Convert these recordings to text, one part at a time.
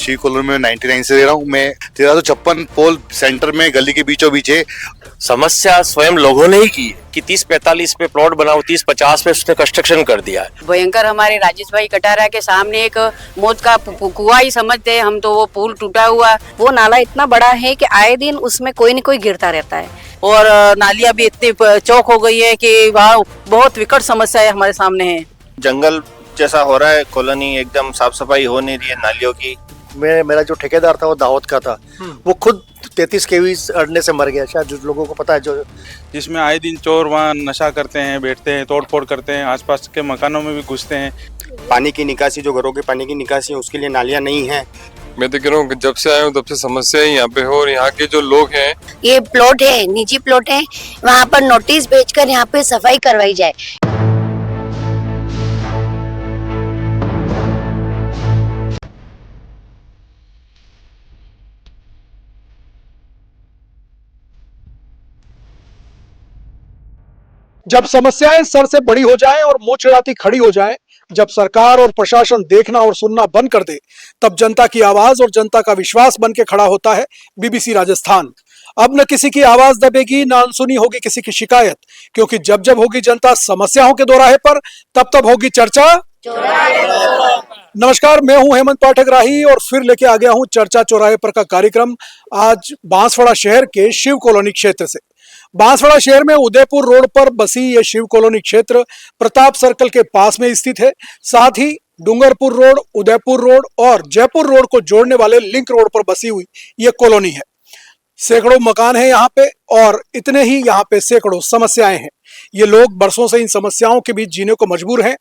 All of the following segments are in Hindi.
शी कॉलोनी में 99 से दे रहा हूँ मैं। 1356 पोल सेंटर में गली के बीचों बीच है। समस्या स्वयं लोगों ने ही की है कि 30-45 पे प्लॉट बनाओ, 30-50 पे उसने कंस्ट्रक्शन कर दिया है। भयंकर हमारे राजेश भाई कटारा के सामने एक मौत का कुआं ही समझते हैं हम तो। वो पुल टूटा हुआ, वो नाला इतना बड़ा है कि आए दिन उसमें कोई न कोई गिरता रहता है। और नालियां भी इतनी चौक हो गई है कि वहाँ बहुत विकट समस्या है हमारे सामने है। जंगल जैसा हो रहा है, कॉलोनी एकदम साफ सफाई हो नहीं रही है नालियों की। मेरा जो ठेकेदार था वो दाऊद का था, वो खुद 33 केवी अड़ने से मर गया। शायद जो लोगों को पता है, जो जिसमें आए दिन चोर वहाँ नशा करते हैं, बैठते हैं, तोड़फोड़ करते हैं, आसपास के मकानों में भी घुसते हैं। पानी की निकासी, जो घरों के पानी की निकासी है उसके लिए नालियां नहीं है। मैं तो कह रहा हूँ जब से आया हूँ तब से समस्या ही यहाँ पे हो। और यहाँ के जो लोग हैं, ये प्लॉट है, निजी प्लॉट है, वहाँ पर नोटिस भेजकर यहाँ पे सफाई करवाई जाए। जब समस्याएं सर से बड़ी हो जाएं और मुंह चिढ़ाती खड़ी हो जाएं, जब सरकार और प्रशासन देखना और सुनना बंद कर दे, तब जनता की आवाज और जनता का विश्वास बन के खड़ा होता है बीबीसी राजस्थान। अब न किसी की आवाज दबेगी, न अनसुनी होगी किसी की शिकायत, क्योंकि जब जब होगी जनता समस्याओं के दोराहे पर, तब तब होगी चर्चा। नमस्कार, मैं हूं हेमंत पाठक राही और फिर लेके आ गया हूं चर्चा चौराहे पर का कार्यक्रम। आज बांसवाड़ा शहर के शिव कॉलोनी क्षेत्र से। बांसवाड़ा शहर में उदयपुर रोड पर बसी ये शिव कॉलोनी क्षेत्र प्रताप सर्कल के पास में स्थित है। साथ ही डूंगरपुर रोड, उदयपुर रोड और जयपुर रोड को जोड़ने वाले लिंक रोड पर बसी हुई ये कॉलोनी है। सैकड़ों मकान है यहाँ पे और इतने ही यहाँ पे सैकड़ों समस्याएं हैं। ये लोग बरसों से इन समस्याओं के बीच जीने को मजबूर हैं।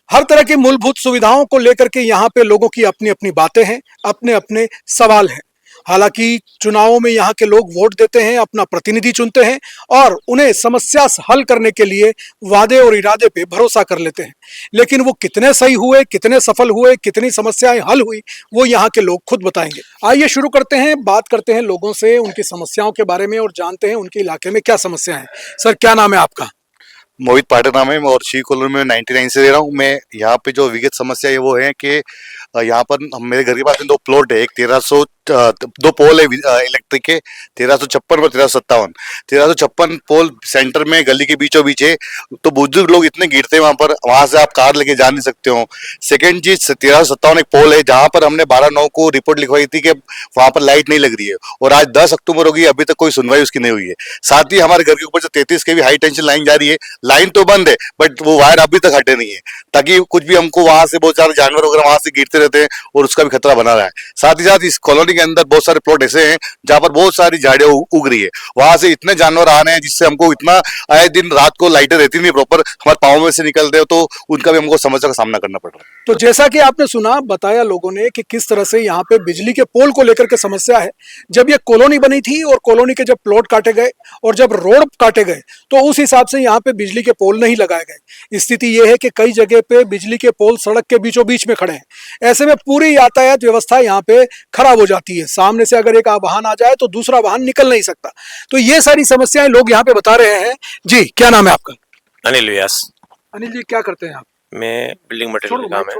हर तरह की मूलभूत सुविधाओं को लेकर के यहाँ पे लोगों की अपनी अपनी बातें हैं, अपने अपने सवाल हैं। हालांकि चुनावों में यहाँ के लोग वोट देते हैं, अपना प्रतिनिधि चुनते हैं और उन्हें समस्या हल करने के लिए वादे और इरादे पे भरोसा कर लेते हैं। लेकिन वो कितने सही हुए, कितने सफल हुए, कितनी समस्याएं हल हुई, वो यहाँ के लोग खुद बताएंगे। आइए शुरू करते हैं, बात करते हैं लोगों से उनकी समस्याओं के बारे में और जानते हैं उनके इलाके में क्या समस्या है। सर, क्या नाम है आपका? मोहित पाठक नाम है और शी कॉलोनी में 99 से दे रहा हूँ मैं। यहाँ पे जो विगत समस्या है वो है कि यहाँ पर मेरे घर के पास में 2 प्लॉट है। एक 2 पोल है इलेक्ट्रिक के, 1356 और 1357। 1356 पोल सेंटर में गली के बीचों बीच है, तो बुजुर्ग लोग इतने गिरते हैं वहां पर, वहां से आप कार लेके जा नहीं सकते हो। सेकंड चीज 1357 एक पोल है जहां पर हमने 12/9 को रिपोर्ट लिखवाई थी कि वहां पर लाइट नहीं लग रही है और आज 10 अक्टूबर होगी, अभी तक कोई सुनवाई उसकी नहीं हुई है। साथ ही हमारे घर के ऊपर जो 33 केवी हाई टेंशन लाइन जा रही है, लाइन तो बंद है बट वो वायर अभी तक हटे नहीं है, ताकि कुछ भी हमको वहां से बहुत सारे जानवर वगैरह वहां से गिरते रहते हैं और उसका भी खतरा बना रहा है। साथ ही साथ इस कॉलोनी के अंदर बहुत सारे प्लॉट ऐसे हैं जहां पर बहुत सारी झाड़ियां उग रही है, वहां से इतने जानवर आ रहे हैं जिससे हमको इतना आए दिन रात को लाइटें रहती नहीं प्रॉपर, हमारे पाँव में से निकलते हो, तो उनका भी हमको समस्या का सामना करना पड़ रहा है। तो जैसा कि आपने सुना, बताया लोगों ने कि किस तरह से यहाँ पे बिजली के पोल को लेकर के समस्या है। जब ये कॉलोनी बनी थी और कॉलोनी के जब प्लॉट काटे गए और जब रोड काटे गए, तो उस हिसाब से यहाँ पे बिजली के पोल नहीं लगाए गए। स्थिति ये है कि कई जगह पे बिजली के पोल सड़क के बीचों बीच में खड़े हैं। ऐसे में पूरी यातायात व्यवस्था यहाँ पे खराब हो जाती है। सामने से अगर एक वाहन आ जाए तो दूसरा वाहन निकल नहीं सकता। तो ये सारी समस्याएं लोग यहाँ पे बता रहे हैं। जी, क्या नाम है आपका? अनिल व्यास। अनिल जी, क्या करते हैं आप? मैं बिल्डिंग मटेरियल का काम है।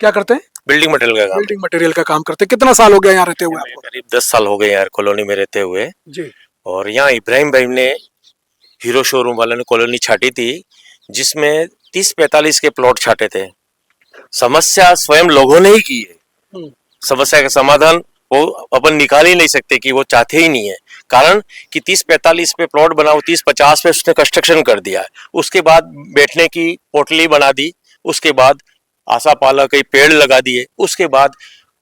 क्या करते हैं? बिल्डिंग मटेरियल का काम। बिल्डिंग मटेरियल का काम करते हैं। कितना साल हो गया यहाँ रहते हुए आपको? करीब 10 साल हो गए यार कॉलोनी में रहते हुए जी। और यहाँ इब्राहिम भाई ने, हीरो शोरूम वाले ने कॉलोनी छाटी थी जिसमें 30-45 के प्लॉट छाटे थे। समस्या स्वयं लोगों ने ही की है। समस्या का समाधान वो अपन निकाल ही नहीं सकते कि वो चाहते ही नहीं है। कारण कि 30-45 पे प्लॉट बनाओ, 30-50 पे उसने कंस्ट्रक्शन कर दिया है। उसके बाद बैठने की पोटली बना दी, उसके बाद आसापाला कई पेड़ लगा दिए, उसके बाद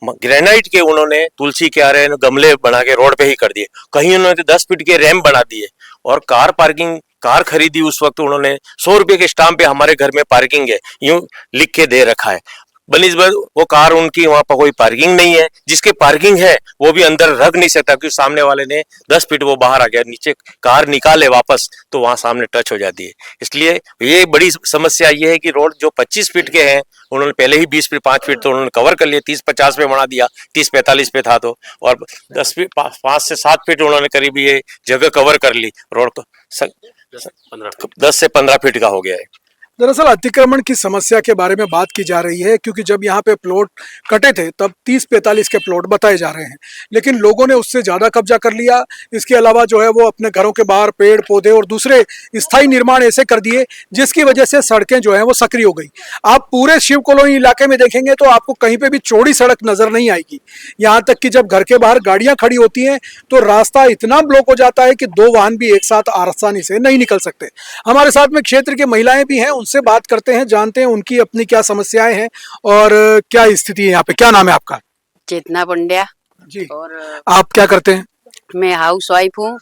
ग्रेनाइट के उन्होंने तुलसी के आरे गमले बना के रोड पे ही कर दिए। कहीं उन्होंने 10 फीट के रैंप बना दिए और कार खरीदी उस वक्त उन्होंने 100 रुपए के स्टाम्प पे हमारे घर में पार्किंग है यूं लिख के दे रखा है। बनिस्बत वो कार उनकी वहां पर कोई पार्किंग नहीं है, जिसके पार्किंग है वो भी अंदर रख नहीं सकता क्योंकि सामने वाले ने 10 फीट वो बाहर आ गया, नीचे कार निकाले वापस तो वहां सामने टच हो जाती है। इसलिए ये बड़ी समस्या ये है कि रोड जो 25 फीट के हैं उन्होंने पहले ही 20 फीट 5 फीट तो उन्होंने कवर कर लिया, 30-50 पे बना दिया, 30-45 पे था तो, और 10 फीट 5 से 7 फीट उन्होंने करीब ये जगह कवर कर ली। रोड को 10 से 15 फीट का हो गया है। दरअसल अतिक्रमण की समस्या के बारे में बात की जा रही है, क्योंकि जब यहाँ पे प्लॉट कटे थे तब 30-45 के प्लॉट बताए जा रहे हैं, लेकिन लोगों ने उससे ज़्यादा कब्जा कर लिया। इसके अलावा जो है वो अपने घरों के बाहर पेड़ पौधे और दूसरे स्थायी निर्माण ऐसे कर दिए जिसकी वजह से सड़कें जो है वो सक्रिय हो गई। आप पूरे शिव कॉलोनी इलाके में देखेंगे तो आपको कहीं पर भी चौड़ी सड़क नजर नहीं आएगी। यहाँ तक कि जब घर के बाहर गाड़ियाँ खड़ी होती हैं तो रास्ता इतना ब्लॉक हो जाता है कि 2 वाहन भी एक साथ आसानी से नहीं निकल सकते। हमारे साथ में क्षेत्र की महिलाएं भी हैं, उनसे बात करते हैं, जानते हैं उनकी अपनी क्या समस्याएं हैं और क्या स्थिति है यहाँ पे। क्या नाम है आपका? चेतना पंड्या। जी, और आप क्या करते हैं? मैं हाउस वाइफ हूँ।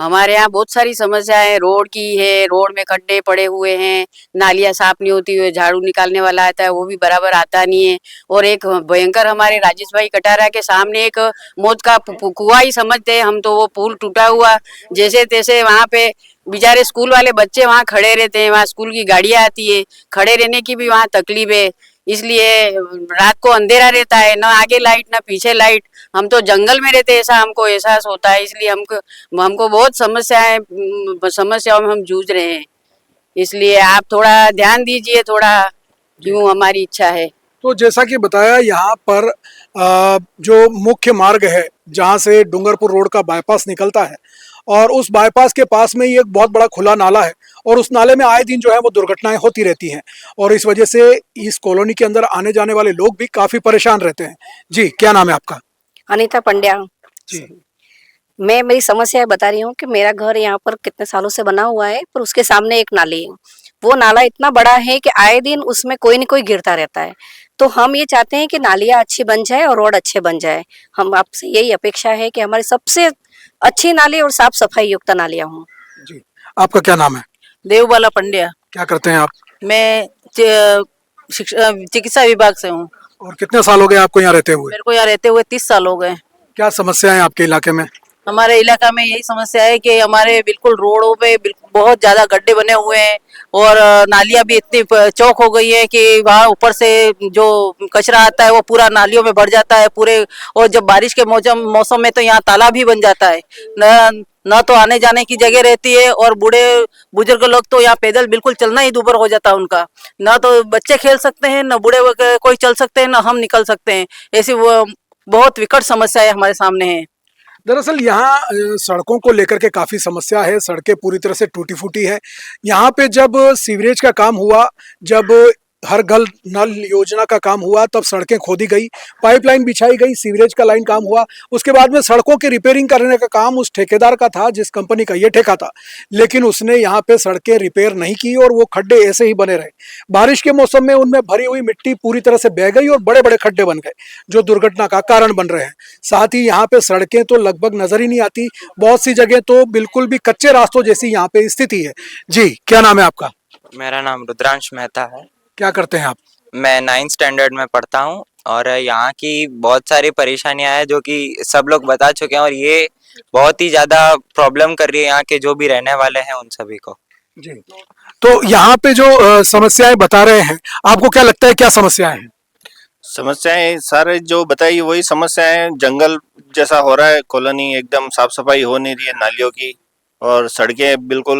हमारे यहाँ बहुत सारी समस्याएं रोड की है। रोड में खड्डे पड़े हुए हैं, नालियाँ साफ नहीं होती हुई, झाड़ू निकालने वाला आता है वो भी बराबर आता नहीं है। और एक भयंकर हमारे राजेश भाई कटारा के सामने एक मौत का कुआं ही समझते हैं हम तो, वो पुल टूटा हुआ जैसे तैसे। वहाँ पे बेचारे स्कूल वाले बच्चे वहाँ खड़े रहते हैं, वहाँ स्कूल की गाड़ियाँ आती है, खड़े रहने की भी वहाँ तकलीफ है। इसलिए रात को अंधेरा रहता है, ना आगे लाइट ना पीछे लाइट। हम तो जंगल में रहते हैं, ऐसा हमको एहसास होता है। इसलिए हमको बहुत समस्याओं में हम जूझ रहे हैं। इसलिए आप थोड़ा ध्यान दीजिए, थोड़ा यूं हमारी इच्छा है। तो जैसा कि बताया, यहाँ पर जो मुख्य मार्ग है जहाँ से डूंगरपुर रोड का बाईपास निकलता है और उस बाईपास के पास में ही एक बहुत बड़ा खुला नाला है और उस नाले में आए दिन जो है वो दुर्घटनाएं होती रहती हैं और इस वजह से इस कॉलोनी के अंदर आने जाने वाले लोग भी काफी परेशान रहते हैं। जी, क्या नाम है आपका? अनीता पंड्या जी, मैं मेरी समस्या बता रही हूँ कि मेरा घर यहाँ पर कितने सालों से बना हुआ है, पर उसके सामने एक नाली है। वो नाला इतना बड़ा है कि आए दिन उसमें कोई न कोई गिरता रहता है। तो हम ये चाहते हैं कि नालियाँ अच्छी बन जाए और रोड अच्छे बन जाए। हम आपसे यही अपेक्षा है कि हमारी सबसे अच्छी नाली और साफ सफाई युक्त नालियाँ हों। जी, आपका क्या नाम है? देवबाला पंड्या। क्या करते हैं आप? मैं चिकित्सा विभाग से हूँ। और कितने साल हो गए आपको यहाँ रहते हुए? मेरे को यहाँ रहते हुए 30 साल हो गए। क्या समस्या है आपके इलाके में? हमारे इलाका में यही समस्या है कि हमारे बिल्कुल रोडों पे बहुत ज्यादा गड्ढे बने हुए हैं और नालियां भी इतनी चौक हो गई है कि वहाँ ऊपर से जो कचरा आता है वो पूरा नालियों में भर जाता है पूरे। और जब बारिश के मौसम में तो यहाँ तालाब भी बन जाता है, न तो आने जाने की जगह रहती है और बूढ़े बुजुर्ग लोग तो यहाँ पैदल बिल्कुल चलना ही दूभर हो जाता है उनका। न तो बच्चे खेल सकते हैं, न बूढ़े कोई चल सकते हैं, न हम निकल सकते हैं। ऐसी वो बहुत विकट समस्या है हमारे सामने है। दरअसल यहाँ सड़कों को लेकर के काफ़ी समस्या है। सड़कें पूरी तरह से टूटी फूटी है। यहाँ पे जब सीवरेज का काम हुआ, जब हर घर नल योजना का काम हुआ, तब सड़कें खोदी गई, पाइपलाइन बिछाई गई, सीवरेज का लाइन काम हुआ। उसके बाद में सड़कों की रिपेयरिंग करने का काम उस ठेकेदार का था जिस कंपनी का ये ठेका था, लेकिन उसने यहाँ पे सड़कें रिपेयर नहीं की और वो खड्डे ऐसे ही बने रहे। बारिश के मौसम में उनमें भरी हुई मिट्टी पूरी तरह से बह गई और बड़े बड़े खड्डे बन गए जो दुर्घटना का कारण बन रहे हैं। साथ ही यहाँ पे सड़कें तो लगभग नजर ही नहीं आती, बहुत सी जगह तो बिल्कुल भी कच्चे रास्तों जैसी यहाँ पे स्थिति है। जी, क्या नाम है आपका? मेरा नाम रुद्रांश मेहता है। क्या करते हैं आप? मैं 9th स्टैंडर्ड में पढ़ता हूँ और यहाँ की बहुत सारी परेशानियां हैं जो कि सब लोग बता चुके हैं और ये बहुत ही ज्यादा प्रॉब्लम कर रही है यहाँ के जो भी रहने वाले हैं उन सभी को। जी, तो यहाँ पे जो समस्याएं बता रहे हैं, आपको क्या लगता है क्या समस्याएं हैं? समस्याएं सारे जो बताई वही समस्याएं। जंगल जैसा हो रहा है, कॉलोनी एकदम साफ सफाई हो नहीं रही है नालियों की और सड़कें बिल्कुल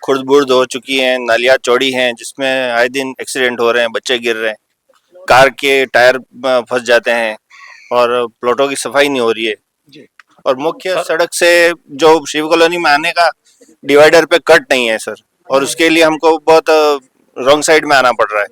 खुर्द बुर्द हो चुकी हैं, नालियाँ चौड़ी हैं जिसमें आए दिन एक्सीडेंट हो रहे हैं, बच्चे गिर रहे हैं, कार के टायर फंस जाते हैं और प्लॉटों की सफाई नहीं हो रही है। और मुख्य सड़क से जो शिव कॉलोनी में आने का डिवाइडर पे कट नहीं है सर, और उसके लिए हमको बहुत रॉन्ग साइड में आना पड़ रहा है।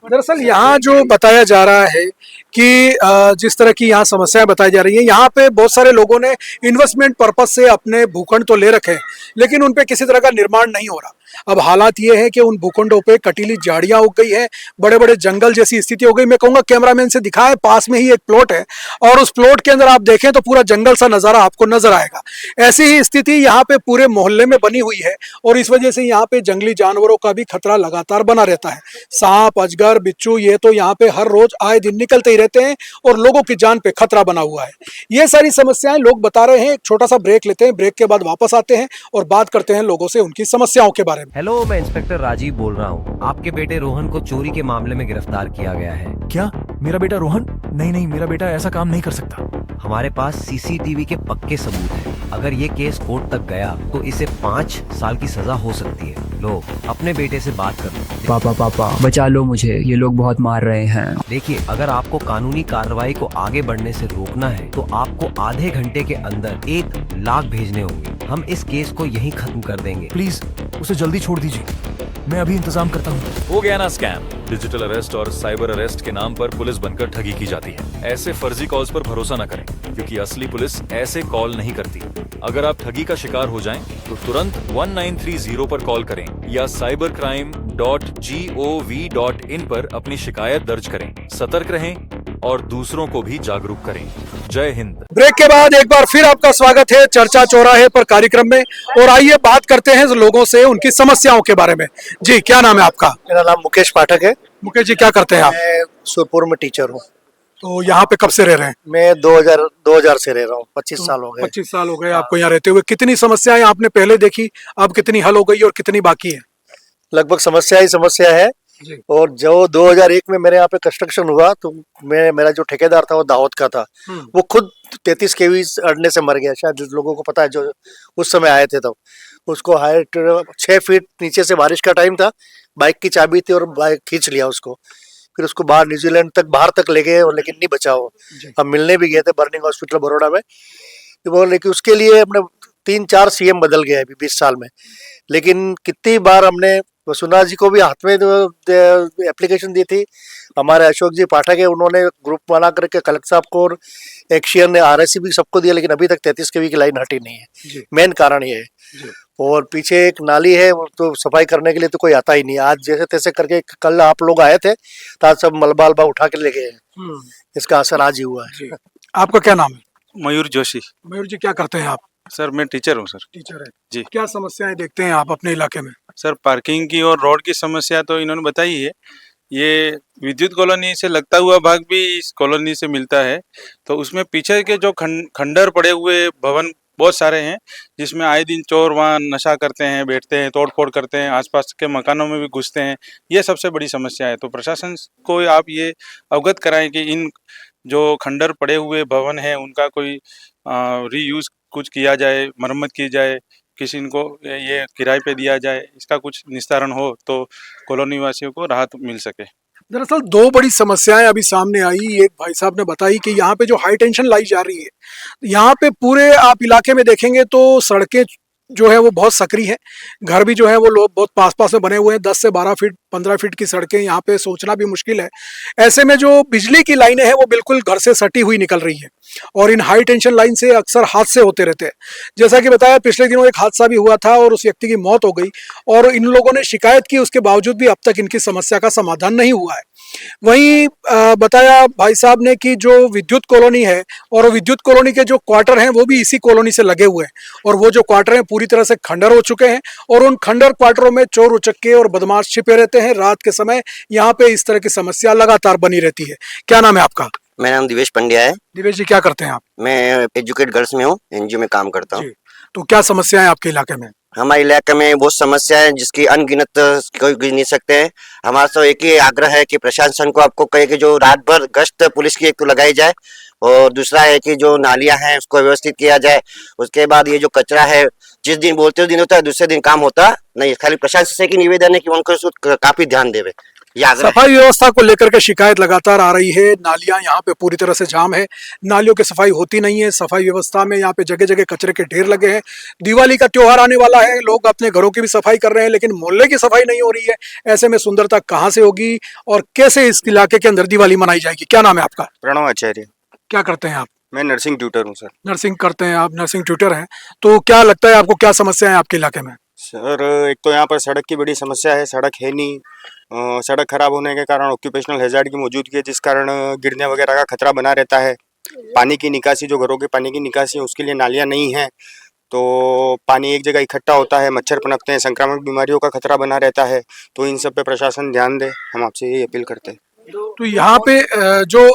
दरअसल यहाँ जो बताया जा रहा है कि जिस तरह की यहाँ समस्याएं बताई जा रही है, यहाँ पे बहुत सारे लोगों ने इन्वेस्टमेंट पर्पस से अपने भूखंड तो ले रखे हैं लेकिन उन पे किसी तरह का निर्माण नहीं हो रहा। अब हालात ये है कि उन भूखंडों पे कटीली झाड़ियां उग गई है, बड़े बड़े जंगल जैसी स्थिति हो गई। मैं कहूँगा कैमरामैन से दिखाएं, पास में ही एक प्लॉट है और उस प्लॉट के अंदर आप देखें तो पूरा जंगल सा नजारा आपको नजर आएगा। ऐसी ही स्थिति यहाँ पे पूरे मोहल्ले में बनी हुई है और इस वजह से यहाँ पे जंगली जानवरों का भी खतरा लगातार बना रहता है। सांप, अजगर, बिच्छू ये तो यहाँ पे हर रोज आए दिन निकलते ही रहते हैं और लोगों की जान पे खतरा बना हुआ है। ये सारी समस्याएं लोग बता रहे हैं। एक छोटा सा ब्रेक लेते हैं, ब्रेक के बाद वापस आते हैं और बात करते हैं लोगों से उनकी समस्याओं के बारे में। हेलो, मैं इंस्पेक्टर राजीव बोल रहा हूँ। आपके बेटे रोहन को चोरी के मामले में गिरफ्तार किया गया है। क्या? मेरा बेटा रोहन? नहीं, मेरा बेटा ऐसा काम नहीं कर सकता। हमारे पास सीसीटीवी के पक्के सबूत हैं। अगर ये केस कोर्ट तक गया तो इसे 5 साल की सजा हो सकती है। लो अपने बेटे से बात कर लो। पापा पापा बचा लो मुझे, ये लोग बहुत मार रहे हैं। देखिए, अगर आपको कानूनी कार्रवाई को आगे बढ़ने से रोकना है तो आपको आधे घंटे के अंदर 1 लाख भेजने होंगे। हम इस केस को यहीं खत्म कर देंगे। प्लीज उसे जल्दी छोड़ दीजिए, मैं अभी इंतजाम करता हूँ। हो गया ना स्कैम। डिजिटल अरेस्ट और साइबर अरेस्ट के नाम पर पुलिस बनकर ठगी की जाती है। ऐसे फर्जी कॉल्स पर भरोसा न करें, क्योंकि असली पुलिस ऐसे कॉल नहीं करती। अगर आप ठगी का शिकार हो जाएं, तो तुरंत 1930 पर कॉल करें या cybercrime.gov.in पर अपनी शिकायत दर्ज करें। सतर्क रहें और दूसरों को भी जागरूक करें। जय हिंद। ब्रेक के बाद एक बार फिर आपका स्वागत है चर्चा चौराहे पर कार्यक्रम में, और आइए बात करते हैं लोगों से उनकी समस्याओं के बारे में। जी, क्या नाम है आपका? मेरा नाम मुकेश पाठक है। मुकेश जी, क्या करते हैं आप? मैं सुरपुर में टीचर हूँ। तो यहाँ पे कब से रह रहे हैं? मैं 2000 से रह रहा हूँ। 25 साल हो गए। 25 साल हो गए आपको यहाँ रहते हुए। कितनी समस्याएं आपने पहले देखी, अब कितनी हल हो गई और कितनी बाकी है? लगभग समस्या ही समस्या है। और जो 2001 में मेरे यहाँ पे कंस्ट्रक्शन हुआ, तो मेरा जो ठेकेदार था वो दाऊद का था। वो खुद 33 केवी अड़ने से मर गया। शायद लोगों को पता है जो उस समय आए थे तब। उसको हाइट 6 फीट नीचे से, बारिश का टाइम था, बाइक की चाबी थी और बाइक खींच लिया उसको। फिर उसको बाहर न्यूजीलैंड तक, बाहर तक ले गए, लेकिन नहीं बचा वो। हम मिलने भी गए थे बर्निंग हॉस्पिटल बड़ौदा में। तो बोले कि उसके लिए हमने 3-4 सीएम बदल गए अभी 20 साल में। लेकिन कितनी बार हमने वसुंधरा जी को भी हाथ में एप्लीकेशन दी थी। हमारे अशोक जी पाठक है, उन्होंने ग्रुप बना करके कलेक्टर साहब को और एक्शियन ने RSC भी सबको दिया, लेकिन अभी तक 33 केवी की लाइन हटी नहीं है। मेन कारण ये है। और पीछे एक नाली है, वो तो सफाई करने के लिए तो कोई आता ही नहीं। आज जैसे तैसे करके, कल आप लोग आए थे तो आज सब मलबा वलबा उठा के ले गए हैं। इसका असर आज ही हुआ है। आपका क्या नाम है? मयूर जोशी। मयूर जी, क्या करते हैं आप? सर मैं टीचर हूँ सर। टीचर है जी। क्या समस्याएं देखते हैं आप अपने इलाके में? सर पार्किंग की और रोड की समस्या तो इन्होंने बताई है। ये विद्युत कॉलोनी से लगता हुआ भाग भी इस कॉलोनी से मिलता है, तो उसमें पीछे के जो खंडर पड़े हुए भवन बहुत सारे हैं, जिसमें आए दिन चोर वहाँ नशा करते हैं, बैठते हैं, तोड़फोड़ करते हैं, आसपास के मकानों में भी घुसते हैं। ये सबसे बड़ी समस्या है। तो प्रशासन को आप ये अवगत कराएं कि इन जो खंडर पड़े हुए भवन हैं उनका कोई रीयूज कुछ किया जाए, मरम्मत की जाए, किसी को ये किराए पे दिया जाए, इसका कुछ निस्तारण हो तो कॉलोनी वासियों को राहत मिल सके। दरअसल 2 बड़ी समस्याएं अभी सामने आई। एक भाई साहब ने बताई कि यहाँ पे जो हाई टेंशन लाई जा रही है, यहाँ पे पूरे आप इलाके में देखेंगे तो सड़कें जो है वो बहुत सक्रिय है। घर भी जो है वो लोग बहुत पास पास में बने हुए हैं। 10 से 12 फीट 15 फीट की सड़कें, यहाँ पे सोचना भी मुश्किल है। ऐसे में जो बिजली की लाइनें हैं वो बिल्कुल घर से सटी हुई निकल रही है, और इन हाई टेंशन लाइन से अक्सर हादसे होते रहते हैं। जैसा कि बताया, पिछले दिनों एक हादसा भी हुआ था और उस व्यक्ति की मौत हो गई, और इन लोगों ने शिकायत की, उसके बावजूद भी अब तक इनकी समस्या का समाधान नहीं हुआ है। वहीं बताया भाई साहब ने कि जो विद्युत कॉलोनी है और विद्युत कॉलोनी के जो क्वार्टर हैं वो भी इसी कॉलोनी से लगे हुए हैं, और वो जो क्वार्टर हैं पूरी तरह से खंडर हो चुके हैं, और उन खंडर क्वार्टरों में चोर उचक्के और बदमाश छिपे रहते हैं। रात के समय यहाँ पे इस तरह की समस्या लगातार बनी रहती है। क्या नाम है आपका? मेरा नाम दिवेश पंड्या है। दिवेश जी, क्या करते हैं आप? मैं एजुकेट गर्ल्स में हूँ, NGO में काम करता हूँ। तो क्या समस्या है आपके इलाके में? हमारे इलाके में बहुत समस्या है जिसकी अनगिनत कोई गिन नहीं सकते हैं। हमारा तो एक ही आग्रह है कि प्रशासन को आपको कहे कि जो रात भर गश्त पुलिस की एक तो लगाई जाए, और दूसरा है कि जो नालियां हैं उसको व्यवस्थित किया जाए। उसके बाद ये जो कचरा है, जिस दिन बोलते हो दिन होता है, दूसरे दिन काम होता नहीं। खाली प्रशासन से की निवेदन है कि उनको काफी ध्यान देवे। सफाई व्यवस्था को लेकर के शिकायत लगातार आ रही है। नालियां यहाँ पे पूरी तरह से जाम है, नालियों की सफाई होती नहीं है। सफाई व्यवस्था में यहाँ पे जगह जगह कचरे के ढेर लगे हैं। दिवाली का त्योहार आने वाला है, लोग अपने घरों की भी सफाई कर रहे हैं, लेकिन मोहल्ले की सफाई नहीं हो रही है। ऐसे में सुंदरता कहाँ से होगी और कैसे इस इलाके के अंदर दिवाली मनाई जाएगी? क्या नाम है आपका? प्रणव आचार्य। क्या करते हैं आप? मैं नर्सिंग ट्यूटर हूँ सर। नर्सिंग करते हैं आप, नर्सिंग ट्यूटर हैं। तो क्या लगता है आपको, क्या समस्या है आपके इलाके में? सर एक तो यहाँ पर सड़क की बड़ी समस्या है, सड़क है नहीं। सड़क खराब होने के कारण ऑक्यूपेशनल हैजार्ड की मौजूदगी है, जिस कारण गिरने वगैरह का खतरा बना रहता है। पानी की निकासी, जो घरों के पानी की निकासी है उसके लिए नालियाँ नहीं हैं, तो पानी एक जगह इकट्ठा होता है, मच्छर पनपते हैं, संक्रामक बीमारियों का खतरा बना रहता है। तो इन सब पे प्रशासन ध्यान दे, हम आपसे यही अपील करते हैं। तो यहाँ पे जो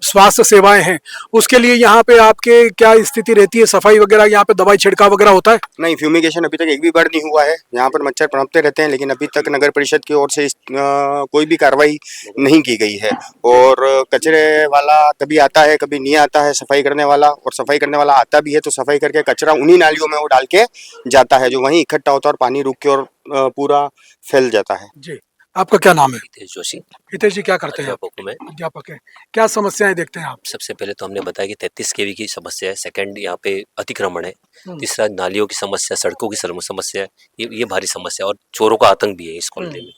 स्वास्थ्य सेवाएं हैं उसके लिए यहाँ पे आपके क्या स्थिति रहती है? सफाई वगैरह, यहाँ पे दवाई छिड़काव वगैरह होता है? नहीं, फ्यूमिगेशन अभी तक एक भी बार नहीं हुआ है। यहाँ पर मच्छर पनपते रहते हैं, लेकिन अभी तक नगर परिषद की ओर से कोई भी कार्रवाई नहीं की गई है। और कचरे वाला कभी आता है कभी नहीं आता है सफाई करने वाला, और सफाई करने वाला आता भी है तो सफाई करके कचरा उन्हीं नालियों में वो डाल के जाता है, जो वहीं इकट्ठा होता है और पानी रुक के और पूरा फैल जाता है। जी, आपका क्या नाम है? हितेश जोशी, हितेश जी, क्या करते हैं आप? अध्यापक हूं मैं। अध्यापक है। क्या समस्याएं देखते हैं आप? सबसे पहले तो हमने बताया कि 33 केवी की समस्या है, सेकंड यहाँ पे अतिक्रमण है, हम्म। तीसरा नालियों की समस्या, सड़कों की समस्या है, ये भारी समस्या, और चोरों का आतंक भी है इस कॉलोनी में।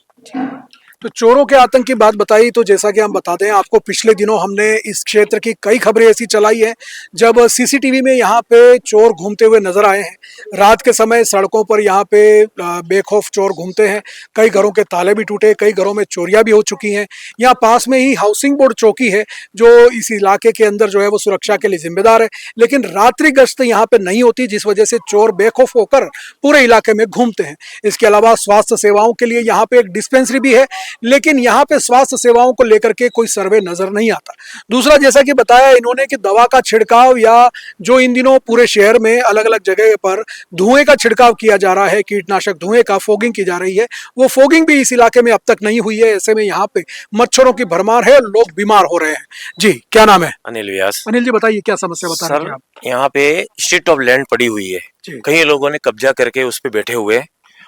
तो चोरों के आतंक की बात बताई, तो जैसा कि हम बता दें आपको, पिछले दिनों हमने इस क्षेत्र की कई खबरें ऐसी चलाई हैं जब सीसीटीवी में यहाँ पे चोर घूमते हुए नजर आए हैं। रात के समय सड़कों पर यहाँ पे बेखौफ चोर घूमते हैं। कई घरों के ताले भी टूटे, कई घरों में चोरियां भी हो चुकी हैं। यहाँ पास में ही हाउसिंग बोर्ड चौकी है जो इस इलाके के अंदर जो है वो सुरक्षा के लिए जिम्मेदार है, लेकिन रात्रि गश्त यहाँ पे नहीं होती, जिस वजह से चोर बेखौफ होकर पूरे इलाके में घूमते हैं। इसके अलावा स्वास्थ्य सेवाओं के लिए यहाँ पे एक डिस्पेंसरी भी है, लेकिन यहाँ पे स्वास्थ्य सेवाओं को लेकर के कोई सर्वे नजर नहीं आता। दूसरा, जैसा कि बताया इन्होंने कि दवा का छिड़काव, या जो इन दिनों पूरे शहर में अलग अलग जगह पर धुएं का छिड़काव किया जा रहा है, कीटनाशक धुएं का फोगिंग की जा रही है, वो फोगिंग भी इस इलाके में अब तक नहीं हुई है। ऐसे में यहाँ पे मच्छरों की भरमार है, लोग बीमार हो रहे हैं। जी, क्या नाम है? अनिल व्यास। अनिल जी, बताइए क्या समस्या बता रहे हैं आप? यहाँ पे स्ट्रिट ऑफ लैंड पड़ी हुई है, कई लोगों ने कब्जा करके उस पे बैठे हुए हैं,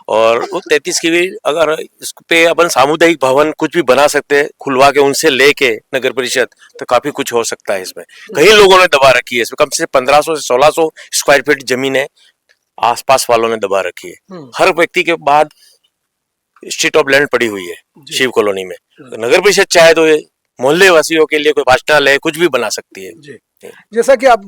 और वो 33 की भी अगर इस पे अपन सामुदायिक भवन कुछ भी बना सकते हैं खुलवा के उनसे लेके नगर परिषद, तो काफी कुछ हो सकता है। इसमें कई लोगों ने दबा रखी है, इसमें कम से 1500 से 1600 स्क्वायर फीट जमीन है, आसपास वालों ने दबा रखी है। हर व्यक्ति के बाद स्ट्रिट ऑफ लैंड पड़ी हुई है शिव कॉलोनी में। नगर परिषद चाहे तो मोहल्ले वासियों के लिए कोई वाचनालय कुछ भी बना सकती है। जैसा कि आप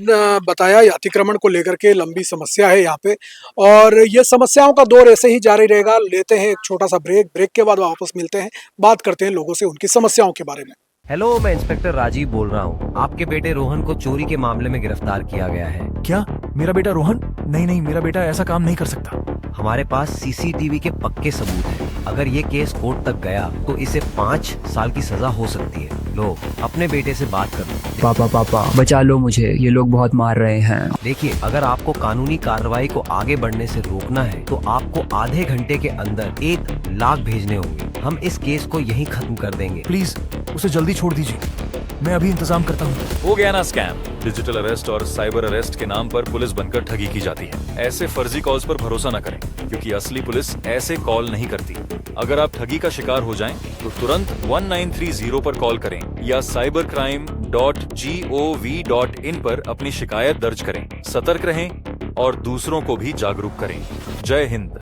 बताया, अतिक्रमण को लेकर के लंबी समस्या है यहाँ पे, और ये समस्याओं का दौर ऐसे ही जारी रहेगा। लेते हैं एक छोटा सा ब्रेक के बाद वापस मिलते हैं, बात करते हैं लोगों से उनकी समस्याओं के बारे में। हेलो, मैं इंस्पेक्टर राजीव बोल रहा हूँ। आपके बेटे रोहन को चोरी के मामले में गिरफ्तार किया गया है। क्या मेरा बेटा रोहन? नहीं नहीं, मेरा बेटा ऐसा काम नहीं कर सकता। हमारे पास सीसीटीवी के पक्के सबूत हैं। अगर ये केस कोर्ट तक गया तो इसे 5 साल की सजा हो सकती है। लो, अपने बेटे से बात कर लो। पापा बचा लो मुझे, ये लोग बहुत मार रहे हैं। देखिए, अगर आपको कानूनी कार्रवाई को आगे बढ़ने से रोकना है तो आपको आधे घंटे के अंदर 1 लाख भेजने होंगे। हम इस केस को यहीं खत्म कर देंगे। प्लीज उसे जल्दी छोड़ दीजिए, मैं अभी इंतजाम करता हूँ। हो गया ना स्कैम। डिजिटल अरेस्ट और साइबर अरेस्ट के नाम पर पुलिस बनकर ठगी की जाती है। ऐसे फर्जी कॉल्स पर भरोसा न करें, क्योंकि असली पुलिस ऐसे कॉल नहीं करती। अगर आप ठगी का शिकार हो जाएं, तो तुरंत 1930 पर कॉल करें या cybercrime.gov.in पर अपनी शिकायत दर्ज करें। सतर्क रहें और दूसरों को भी जागरूक करें। जय हिंद।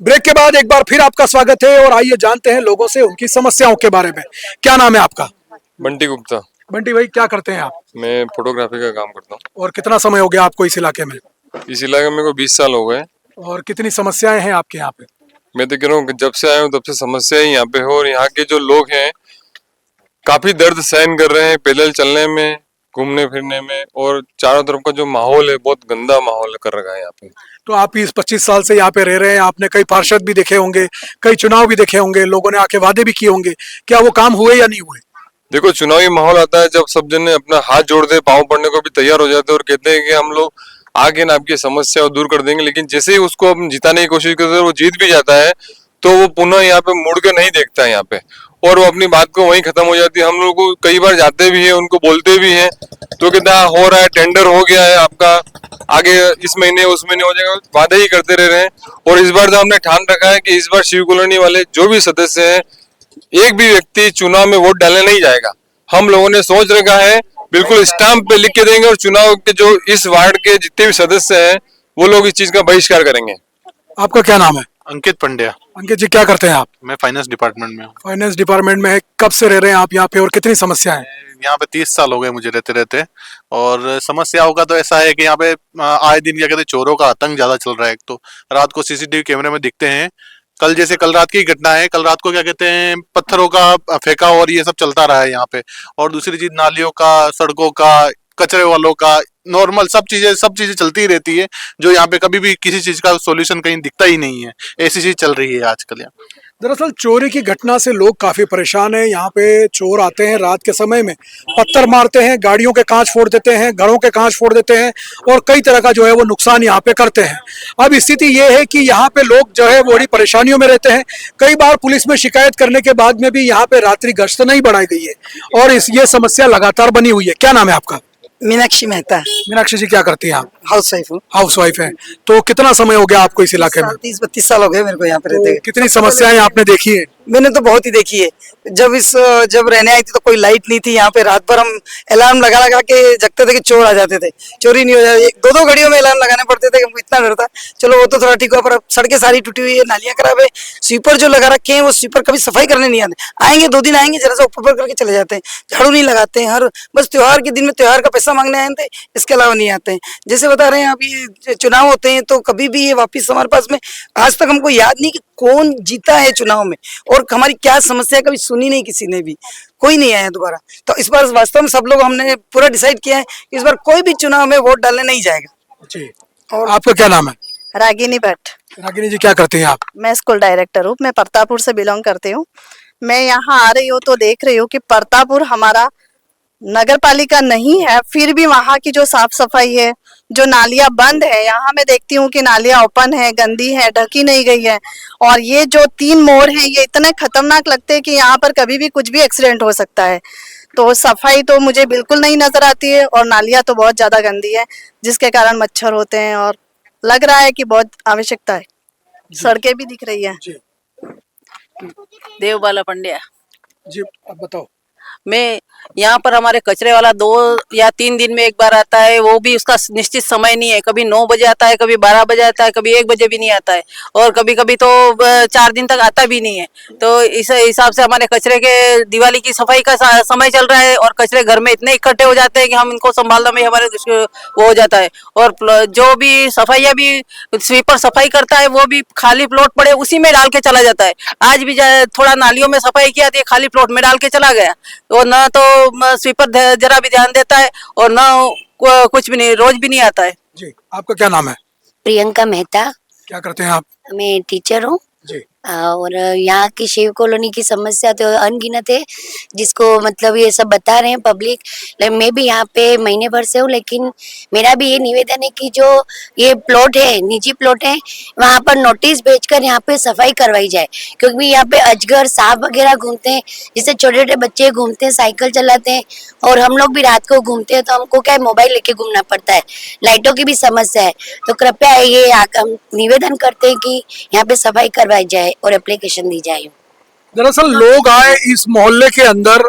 ब्रेक के बाद एक बार फिर आपका स्वागत है, और आइए जानते हैं लोगों से उनकी समस्याओं के बारे में। क्या नाम है आपका? बंटी गुप्ता। बंटी भाई, क्या करते हैं आप? मैं फोटोग्राफी का काम करता हूँ। और कितना समय हो गया आपको इस इलाके में? इस इलाके में को 20 साल हो गए। और कितनी समस्याएं हैं आपके यहाँ पे? मैं तो कह रहा हूँ जब से आया हूँ तब से समस्या ही यहाँ पे हो, और यहाँ के जो लोग हैं काफी दर्द सहन कर रहे हैं पैदल चलने में, घूमने फिरने में, और चारों तरफ का जो माहौल है बहुत गंदा माहौल कर रखा है यहाँ पे। तो आप इस 25 साल से यहाँ पे रह रहे हैं, आपने कई पार्षद भी देखे होंगे, कई चुनाव भी देखे होंगे, लोगों ने आके वादे भी किए होंगे, क्या वो काम हुए या नहीं हुए? देखो, चुनावी माहौल आता है जब सब जने अपना हाथ जोड़ते, पाँव पड़ने को भी तैयार हो जाते हैं और कहते हैं कि हम लोग आगे ना आपकी समस्या को दूर कर देंगे, लेकिन जैसे ही उसको हम जिताने की कोशिश करते हैं, वो जीत भी जाता है, तो वो पुनः यहाँ पे मुड़ के नहीं देखता है यहाँ पे, और वो अपनी बात को वहीं खत्म हो जाती है। हम लोग कई बार जाते भी हैं, उनको बोलते भी हैं, तो कहते हैं हो रहा है, टेंडर हो गया है आपका, आगे इस महीने उस महीने हो जाएगा, वादे ही करते रह रहे हैं। और इस बार तो हमने ठान रखा है कि इस बार शिव कॉलोनी वाले जो भी सदस्य हैं, एक भी व्यक्ति चुनाव में वोट डालने नहीं जाएगा। हम लोगों ने सोच रखा है, बिल्कुल स्टाम्प पे लिख के देंगे, और चुनाव के जो इस वार्ड के जितने भी सदस्य हैं वो लोग इस चीज का बहिष्कार करेंगे। आपका क्या नाम है? अंकित पंड्या। अंकित जी, क्या करते हैं आप? मैं फाइनेंस डिपार्टमेंट में हूँ। फाइनेंस डिपार्टमेंट में है। कब से रह रहे हैं आप यहाँ पे, और कितनी समस्याएं? यहाँ पे 30 साल हो गए मुझे रहते रहते, और समस्याओं का तो ऐसा है कि यहाँ पे आए दिन क्या कहते हैं, चोरों का आतंक ज्यादा चल रहा है। एक तो रात को सीसीटीवी कैमरे में दिखते हैं, कल जैसे कल रात की घटना है, कल रात को क्या कहते हैं पत्थरों का फेंका और ये सब चलता रहा है यहाँ पे। और दूसरी चीज नालियों का, सड़कों का, कचरे वालों का, नॉर्मल सब चीजें चलती ही रहती है, जो यहाँ पे कभी भी किसी चीज का सॉल्यूशन कहीं दिखता ही नहीं है। ऐसी चीज चल रही है आजकल यहाँ। दरअसल चोरी की घटना से लोग काफी परेशान हैं। यहाँ पे चोर आते हैं रात के समय में, पत्थर मारते हैं, गाड़ियों के कांच फोड़ देते हैं, घरों के कांच फोड़ देते हैं और कई तरह का जो है वो नुकसान यहाँ पे करते हैं। अब स्थिति ये है कि यहाँ पे लोग जो है वो बड़ी परेशानियों में रहते हैं। कई बार पुलिस में शिकायत करने के बाद में भी यहाँ पे रात्रि गश्त नहीं बढ़ाई गई है और ये समस्या लगातार बनी हुई है। क्या नाम है आपका? मीनाक्षी मेहता। मीनाक्षी जी, क्या करती हैं आप? हाउस वाइफ हूँ। हाउस वाइफ है। तो कितना समय हो गया आपको इस इलाके में? 30-32 साल हो गए मेरे को यहाँ पे रहते हुए। कितनी समस्याएं आपने देखी है? मैंने तो बहुत ही देखी है। जब रहने आई थी तो कोई लाइट नहीं थी यहाँ पे। रात भर हम अलार्म लगा लगा के जगते थे कि चोर आ जाते थे, चोरी नहीं हो जाती। 2-2 घड़ियों में अलार्म लगाने पड़ते थे, हमको इतना डर था। चलो वो तो थोड़ा ठीक हुआ, पर अब सड़कें सारी टूटी हुई है, नालियां खराब है। स्वीपर जो लगा रखे हैं वो स्वीपर कभी सफाई करने नहीं आते। आएंगे 2 दिन आएंगे, जरा सा ऊपर करके चले जाते हैं, झाड़ू नहीं लगाते हैं। हर बस त्योहार के दिन में त्योहार का पैसा मांगने आए थे, इसके अलावा नहीं आते हैं। जैसे बता रहे हैं अभी चुनाव होते हैं तो कभी भी ये वापिस हमारे पास में, आज तक हमको याद नहीं कि कौन जीता है चुनाव में और हमारी क्या समस्या कभी सुनी नहीं, किसी ने भी, कोई नहीं आया दोबारा। तो इस बार वास्तव में सब लोग हमने पूरा डिसाइड किया है कि इस बार कोई भी चुनाव में वोट डालने नहीं जाएगा। जी। और आपका क्या नाम है? रागिनी भट्ट। रागिनी जी, क्या करती हैं आप? मैं स्कूल डायरेक्टर हूँ। मैं प्रतापपुर से बिलोंग करती हूँ। मैं यहाँ आ रही हूँ तो देख रही हूँ कि प्रतापपुर हमारा नगर पालिका नहीं है, फिर भी वहाँ की जो साफ सफाई है, जो नालियां बंद है, यहाँ मैं देखती हूँ कि नालियां ओपन है, गंदी है, ढकी नहीं गई है। और ये जो 3 मोड़ हैं ये इतने खतरनाक लगते हैं कि यहाँ पर कभी भी कुछ भी एक्सीडेंट हो सकता है। तो सफाई तो मुझे बिल्कुल नहीं नजर आती है और नालियां तो बहुत ज्यादा गंदी है, जिसके कारण मच्छर होते हैं और लग रहा है कि बहुत आवश्यकता है। सड़कें भी दिख रही है। देवबाला पंड्या जी, अब बताओ। मैं यहाँ पर हमारे कचरे वाला 2 या 3 दिन में एक बार आता है, वो भी उसका निश्चित समय नहीं है। कभी 9 बजे आता है, कभी 12 बजे आता है, कभी 1 बजे भी नहीं आता है और कभी कभी तो 4 दिन तक आता भी नहीं है। तो इस हिसाब से हमारे कचरे के दिवाली की सफाई का समय चल रहा है और कचरे घर में इतने इकट्ठे हो जाते हैं कि हम इनको संभालना में हमारे वो हो जाता है। और जो भी सफाइया भी स्वीपर सफाई करता है वो भी खाली प्लॉट पड़े उसी में डाल के चला जाता है। आज भी थोड़ा नालियों में सफाई किया तो खाली प्लॉट में डाल के चला गया। और ना तो स्वीपर जरा भी ध्यान देता है और ना कुछ भी नहीं, रोज भी नहीं आता है। जी, आपका क्या नाम है? प्रियंका मेहता। क्या करते हैं आप? मैं टीचर हूँ। जी। और यहाँ की शिव कॉलोनी की समस्या तो अनगिनत है, जिसको मतलब ये सब बता रहे हैं पब्लिक। मैं भी यहाँ पे महीने भर से हूँ, लेकिन मेरा भी ये निवेदन है कि जो ये प्लॉट है, निजी प्लॉट है, वहाँ पर नोटिस भेजकर यहाँ पे सफाई करवाई जाए। क्योंकि यहाँ पे अजगर सांप वगैरह घूमते हैं, जिससे छोटे छोटे बच्चे घूमते हैं, साइकिल चलाते हैं और हम लोग भी रात को घूमते हैं, तो हमको क्या मोबाइल लेके घूमना पड़ता है। लाइटों की भी समस्या है। तो कृपया ये हम निवेदन करते हैं कि यहाँ पे सफाई करवाई जाए और एप्लीकेशन दी जाए। दरअसल लोग आए इस मोहल्ले के अंदर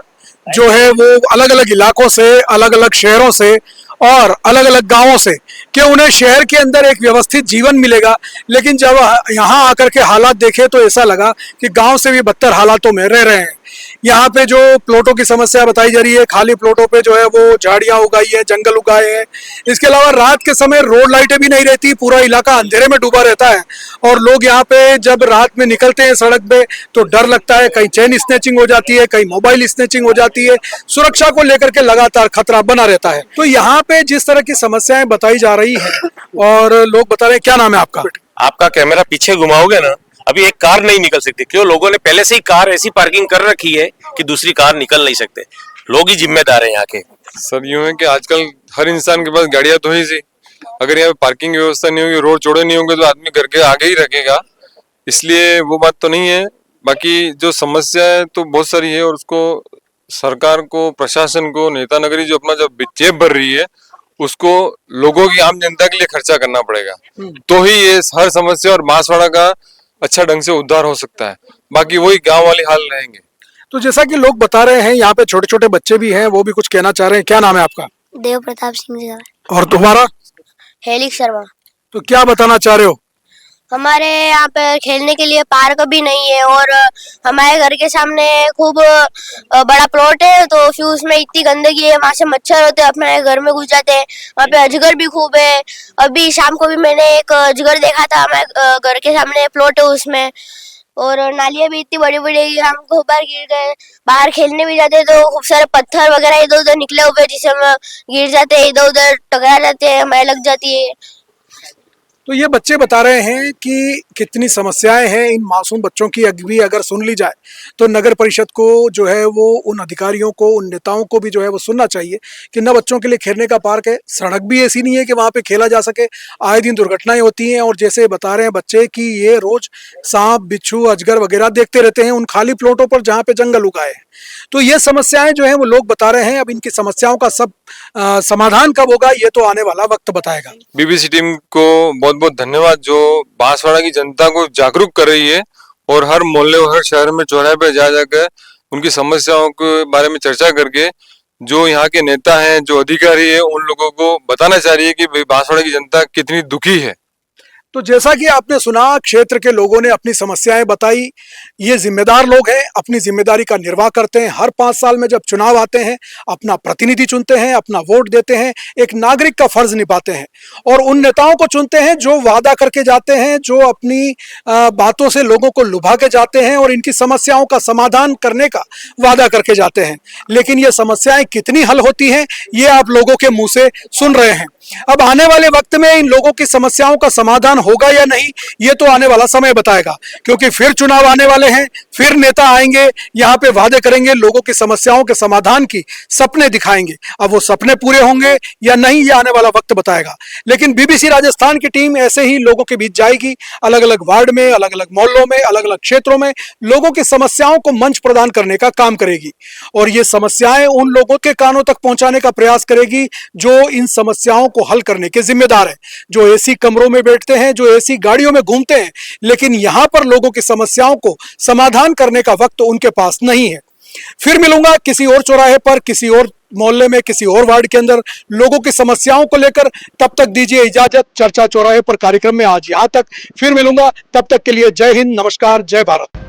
जो है वो अलग अलग इलाकों से, अलग अलग शहरों से और अलग अलग गांवों से, कि उन्हें शहर के अंदर एक व्यवस्थित जीवन मिलेगा। लेकिन जब यहाँ आकर के हालात देखे तो ऐसा लगा कि गांव से भी बदतर हालातों में रह रहे हैं। यहाँ पे जो प्लॉटों की समस्या बताई जा रही है, खाली प्लॉटों पे जो है वो झाड़ियां उगाई है, जंगल उगाए हैं। इसके अलावा रात के समय रोड लाइटें भी नहीं रहती, पूरा इलाका अंधेरे में डूबा रहता है और लोग यहाँ पे जब रात में निकलते हैं सड़क पे तो डर लगता है, कहीं चेन स्नैचिंग हो जाती है, कहीं मोबाइल स्नैचिंग हो जाती है। सुरक्षा को लेकर के लगातार खतरा बना रहता है। तो यहाँ पे जिस तरह की समस्याएं बताई जा रही है और लोग बता रहे हैं। क्या नाम है आपका? आपका कैमरा पीछे घुमाओगे ना, अभी एक कार नहीं निकल सकती। क्यों? लोगों ने पहले से ही कार ऐसी पार्किंग कर रखी है कि दूसरी कार निकल नहीं सकते। लोग ही जिम्मेदार हैं यहाँ के। सर यूं है कि आजकल हर इंसान के पास गाड़ियां तो ही सी, अगर यहाँ पे पार्किंग की व्यवस्था नहीं होगी, रोड चौड़े नहीं होंगे तो आदमी घर के आगे ही रखेगा। इसलिए वो बात तो नहीं है। बाकी जो समस्या है तो बहुत सारी है और उसको सरकार को, प्रशासन को, नेता नगरी जो अपना जब जेब भर रही है उसको लोगों की, आम जनता के लिए खर्चा करना पड़ेगा, तो ही ये हर समस्या और बांसवाड़ा का अच्छा ढंग से उद्धार हो सकता है। बाकी वही गांव वाले हाल रहेंगे। तो जैसा कि लोग बता रहे हैं, यहाँ पे छोटे छोटे बच्चे भी हैं, वो भी कुछ कहना चाह रहे हैं। क्या नाम है आपका? देव प्रताप सिंह जी। और तुम्हारा? हेलिक शर्मा। तो क्या बताना चाह रहे हो? हमारे यहाँ पे खेलने के लिए पार्क भी नहीं है और हमारे घर के सामने खूब बड़ा प्लॉट है, तो फिर उसमें इतनी गंदगी है, वहां से मच्छर होते हैं, अपने घर में घुस जाते हैं। वहाँ पे अजगर भी खूब है। अभी शाम को भी मैंने एक अजगर देखा था, हमारे घर के सामने प्लॉट है उसमें। और नालियां भी इतनी बड़ी बड़ी, हम खूब बार गिर गए। बाहर खेलने भी जाते तो खूब सारे पत्थर वगैरह इधर उधर निकले हुए, जिससे हम गिर जाते हैं, इधर उधर टकरा जाते हैं, हमें लग जाती है। तो ये बच्चे बता रहे हैं कि कितनी समस्याएं हैं इन मासूम बच्चों की भी अगर सुन ली जाए तो नगर परिषद को जो है वो उन अधिकारियों को, उन नेताओं को भी जो है वो सुनना चाहिए कि न बच्चों के लिए खेलने का पार्क है, सड़क भी ऐसी नहीं है कि वहाँ पे खेला जा सके, आए दिन दुर्घटनाएं होती हैं। और जैसे बता रहे हैं बच्चे कि ये रोज सांप, बिच्छू, अजगर वगैरह देखते रहते हैं उन खाली प्लॉटों पर जहाँ पे जंगल उगाए हैं। तो ये समस्याएं जो है वो लोग बता रहे हैं। अब इनकी समस्याओं का सब समाधान कब होगा ये तो आने वाला वक्त बताएगा। बीबीसी टीम को बहुत बहुत धन्यवाद जो बांसवाड़ा की जनता को जागरूक कर रही है और हर मोहल्ले और हर शहर में चौराहे पे जा जाकर उनकी समस्याओं के बारे में चर्चा करके जो यहाँ के नेता हैं, जो अधिकारी है, उन लोगों को बताना चाह रही है कि भाई बांसवाड़ा की जनता कितनी दुखी है। तो जैसा कि आपने सुना, क्षेत्र के लोगों ने अपनी समस्याएं बताई। ये जिम्मेदार लोग हैं, अपनी जिम्मेदारी का निर्वाह करते हैं। हर 5 साल में जब चुनाव आते हैं अपना प्रतिनिधि चुनते हैं, अपना वोट देते हैं, एक नागरिक का फर्ज निभाते हैं और उन नेताओं को चुनते हैं जो वादा करके जाते हैं, जो अपनी बातों से लोगों को लुभा के जाते हैं और इनकी समस्याओं का समाधान करने का वादा करके जाते हैं। लेकिन ये समस्याएं कितनी हल होती हैं ये आप लोगों के मुंह से सुन रहे हैं। अब आने वाले वक्त में इन लोगों की समस्याओं का समाधान होगा या नहीं ये तो आने वाला समय बताएगा, क्योंकि फिर चुनाव आने वाले हैं, फिर नेता आएंगे, यहाँ पे वादे करेंगे, लोगों की समस्याओं के समाधान की सपने दिखाएंगे। अब वो सपने पूरे होंगे या नहीं ये आने वाला वक्त बताएगा। लेकिन बीबीसी राजस्थान की टीम ऐसे ही लोगों के बीच जाएगी, अलग अलग वार्ड में, अलग अलग मोहल्लों में, अलग अलग क्षेत्रों में लोगों की समस्याओं को मंच प्रदान करने का काम करेगी और ये समस्याएं उन लोगों के कानों तक पहुंचाने का प्रयास करेगी जो इन समस्याओं को हल करने के जिम्मेदार हैं, जो एसी कमरों में बैठते हैं, जो एसी गाड़ियों में घूमते हैं, लेकिन यहां पर लोगों की समस्याओं को समाधान करने का वक्त उनके पास नहीं है। फिर मिलूंगा किसी और चौराहे पर, किसी और मोहल्ले में, किसी और वार्ड के अंदर लोगों की समस्याओं को लेकर। तब तक दीजिए इजाजत। चर्चा चौराहे पर कार्यक्रम में आज यहां तक। फिर मिलूंगा, तब तक के लिए जय हिंद, नमस्कार, जय भारत।